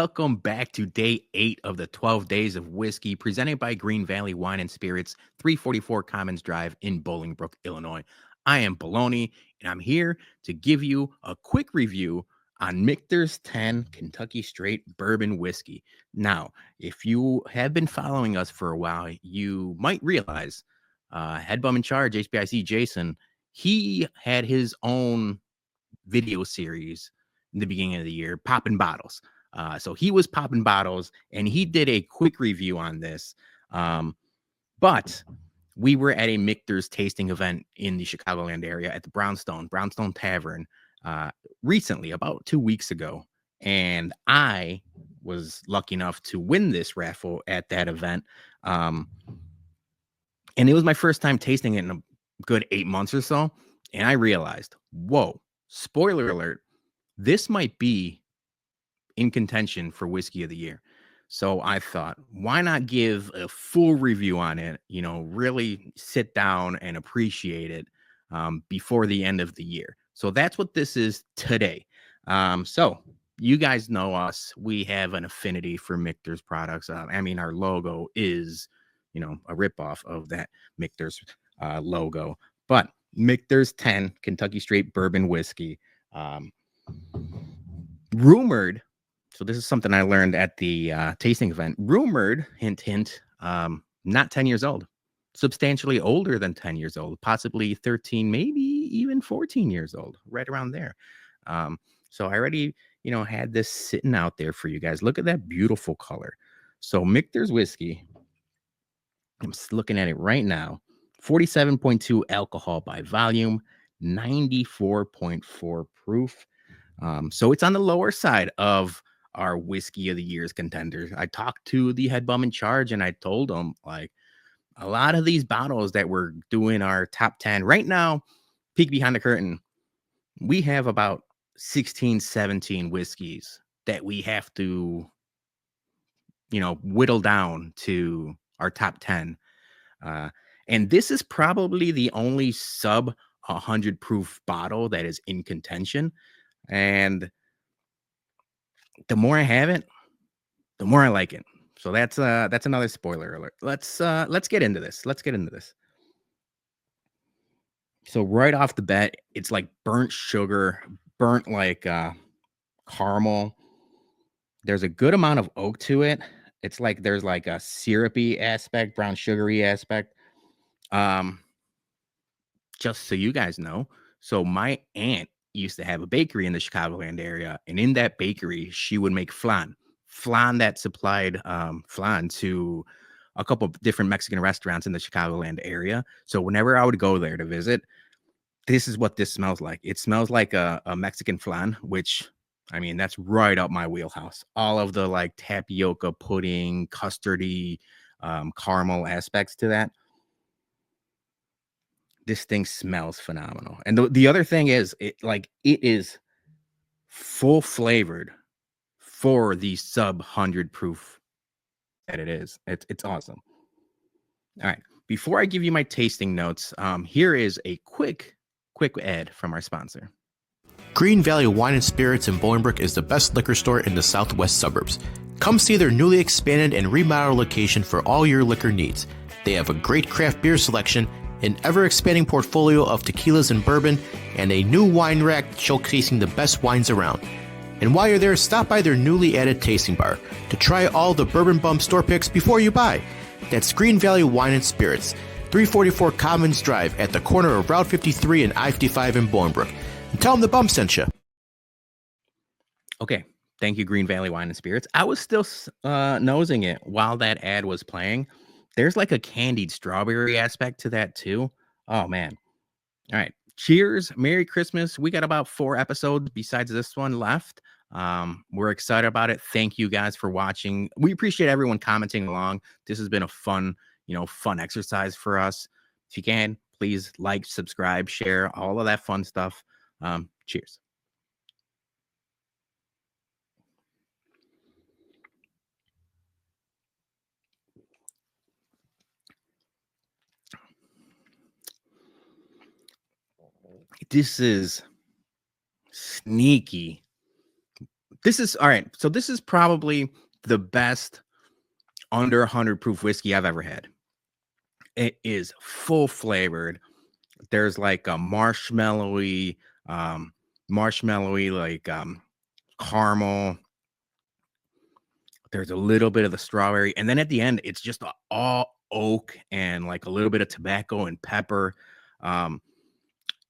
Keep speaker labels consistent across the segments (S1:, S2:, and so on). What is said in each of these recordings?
S1: Welcome back to day 8 of the 12 Days of Whiskey, presented by Greene Valley Wine and Spirits, 344 Commons Drive in Bolingbrook, Illinois. I am Bologna, and I'm here to give you a quick review on Michter's 10 Kentucky Straight Bourbon Whiskey. Now, if you have been following us for a while, you might realize head bum in charge, HBIC Jason, he had his own video series in the beginning of the year, popping bottles. So he was popping bottles, and he did a quick review on this. But we were at a Michter's tasting event in the Chicagoland area at the Brownstone Tavern recently, about 2 weeks ago. And I was lucky enough to win this raffle at that event. And it was my first time tasting it in a good 8 months or so. And I realized, whoa, spoiler alert, this might be in contention for Whiskey of the Year. So I thought, why not give a full review on it, really sit down and appreciate it before the end of the year. So that's what this is today. So you guys know us. We have an affinity for Michter's products. Our logo is, a ripoff of that Michter's logo. But Michter's 10 Kentucky Straight Bourbon Whiskey. Rumored, so this is something I learned at the tasting event. Rumored, hint, hint, not 10 years old, substantially older than 10 years old, possibly 13, maybe even 14 years old, right around there. So I already, had this sitting out there for you guys. Look at that beautiful color. So Michter's whiskey, I'm just looking at it right now, 47.2 alcohol by volume, 94.4 proof. So it's on the lower side of our Whiskey of the Year's contenders. I talked to the head bum in charge, and I told him, like, a lot of these bottles that we're doing our top 10 right now, peek behind the curtain, we have about 16, 17 whiskeys that we have to, whittle down to our top 10. And this is probably the only sub 100 proof bottle that is in contention. And the more I have it, the more I like it. So that's another spoiler alert. Let's get into this. So right off the bat, it's like burnt sugar, burnt like caramel. There's a good amount of oak to it. It's like there's like a syrupy aspect, brown sugary aspect. Just so you guys know, so my aunt used to have a bakery in the Chicagoland area, and in that bakery, she would make flan that supplied flan to a couple of different Mexican restaurants in the Chicagoland area. So whenever I would go there to visit, this is what this smells like. It smells like a Mexican flan, which, that's right up my wheelhouse. All of the like tapioca pudding, custardy, caramel aspects to that. This thing smells phenomenal. And the other thing is, it is full flavored for the sub 100 proof that it is. It's awesome. All right. Before I give you my tasting notes, here is a quick ad from our sponsor.
S2: Greene Valley Wine and Spirits in Bolingbrook is the best liquor store in the southwest suburbs. Come see their newly expanded and remodeled location for all your liquor needs. They have a great craft beer selection, an ever-expanding portfolio of tequilas and bourbon, and a new wine rack showcasing the best wines around. And while you're there, stop by their newly added tasting bar to try all the Bourbon Bums store picks before you buy. That's Greene Valley Wine and Spirits, 344 Commons Drive at the corner of Route 53 and I-55 in Bolingbrook. And tell them the bum sent you.
S1: Okay, thank you, Greene Valley Wine and Spirits. I was still nosing it while that ad was playing. There's like a candied strawberry aspect to that too. Oh, man. All right. Cheers. Merry Christmas. We got about 4 episodes besides this one left. We're excited about it. Thank you guys for watching. We appreciate everyone commenting along. This has been a fun exercise for us. If you can, please like, subscribe, share, all of that fun stuff. Cheers. This is sneaky This is all right. So this is probably the best under 100 proof whiskey I've ever had. It is full flavored. There's like a um, marshmallowy like caramel. There's a little bit of the strawberry, and then at the end, it's just all oak and like a little bit of tobacco and pepper. Um,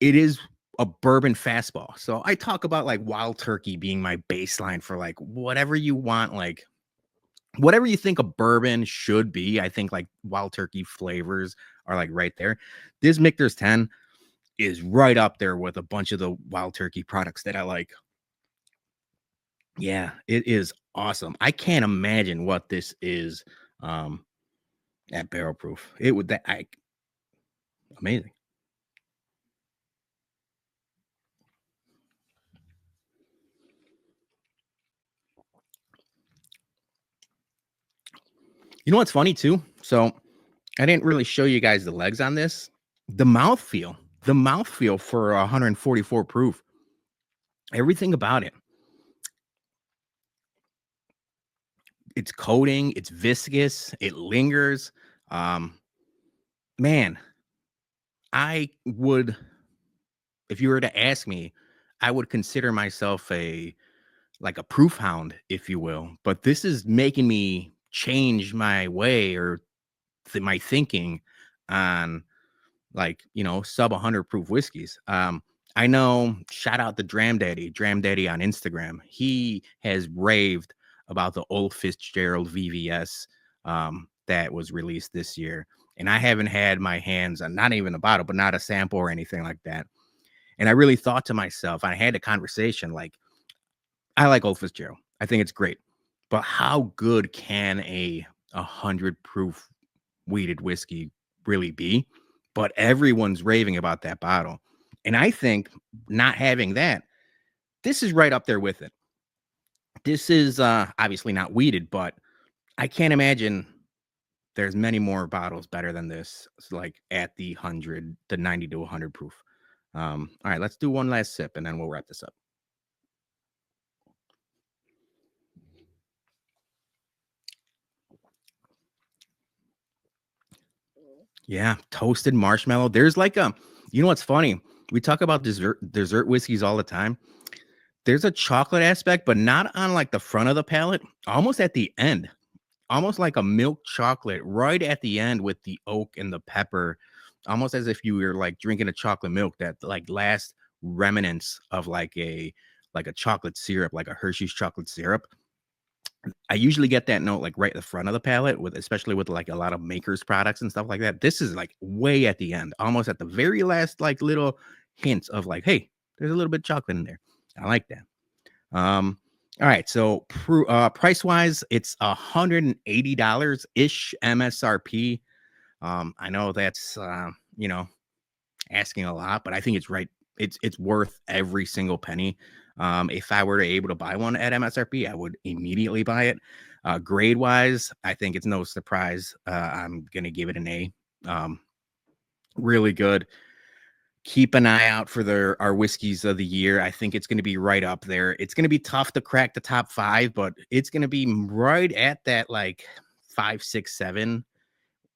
S1: it is a bourbon fastball. So I talk about like Wild Turkey being my baseline for like whatever you want, like whatever you think a bourbon should be. I think like Wild Turkey flavors are like right there. This Michter's 10 is right up there with a bunch of the Wild Turkey products that I like. Yeah, it is awesome. I can't imagine what this is um at barrel proof. It would that I amazing. You know what's funny too? So I didn't really show you guys the legs on this. The mouthfeel for 144 proof, everything about it. It's coating, it's viscous, it lingers. Um, man, I would, if you were to ask me, I would consider myself a like a proof hound, if you will. But this is making me change my way or my thinking on like, sub 100 proof whiskeys. I know, shout out to Dram Daddy on Instagram. He has raved about the Old Fitzgerald VVS that was released this year. And I haven't had my hands on not even a bottle, but not a sample or anything like that. And I really thought to myself, I had a conversation like, I like Old Fitzgerald. I think it's great. But how good can a 100 proof weeded whiskey really be? But everyone's raving about that bottle. And I think not having that, this is right up there with it. This is obviously not weeded, but I can't imagine there's many more bottles better than this, like at the 100, the 90 to 100 proof. All right, let's do one last sip and then we'll wrap this up. Yeah, toasted marshmallow. There's like you know what's funny? We talk about dessert whiskeys all the time. There's a chocolate aspect, but not on like the front of the palate, almost at the end. Almost like a milk chocolate right at the end with the oak and the pepper, almost as if you were like drinking a chocolate milk, that like last remnants of like a chocolate syrup, like a Hershey's chocolate syrup. I usually get that note like right at the front of the palate with especially with like a lot of makers products and stuff like that. This is like way at the end, almost at the very last like little hints of like, hey, there's a little bit of chocolate in there. I like that. All right, so price wise, it's $180 ish MSRP. I know that's asking a lot, but I think it's right. It's worth every single penny. If I were to able to buy one at MSRP, I would immediately buy it. Grade wise, I think it's no surprise. I'm gonna give it an A. Really good. Keep an eye out for our whiskeys of the year. I think it's going to be right up there. It's going to be tough to crack the top 5, but it's going to be right at that like 5, 6, 7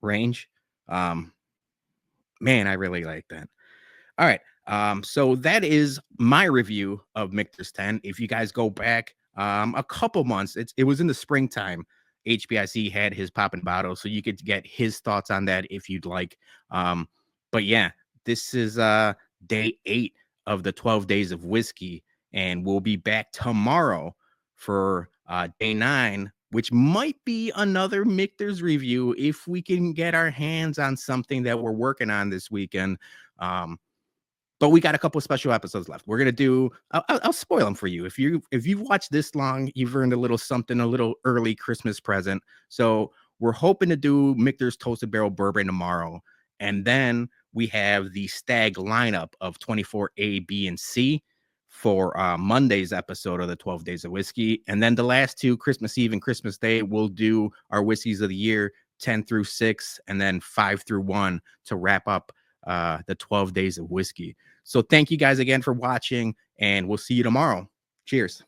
S1: range. Um, Man, I really like that. All right. So that is my review of Michter's 10. If you guys go back a couple months, it was in the springtime. HBIC had his popping bottle, so you could get his thoughts on that if you'd like. But yeah, this is day 8 of the 12 days of whiskey, and we'll be back tomorrow for day 9, which might be another Michter's review if we can get our hands on something that we're working on this weekend. But we got a couple of special episodes left. We're gonna do. I'll spoil them for you. If you've watched this long, you've earned a little something, a little early Christmas present. So we're hoping to do Michter's Toasted Barrel Bourbon tomorrow, and then we have the stag lineup of 24A, B, and C for Monday's episode of the 12 Days of Whiskey, and then the last two, Christmas Eve and Christmas Day, we'll do our whiskeys of the year, 10 through 6, and then 5 through 1 to wrap up the 12 days of whiskey. So thank you guys again for watching, and we'll see you tomorrow. Cheers.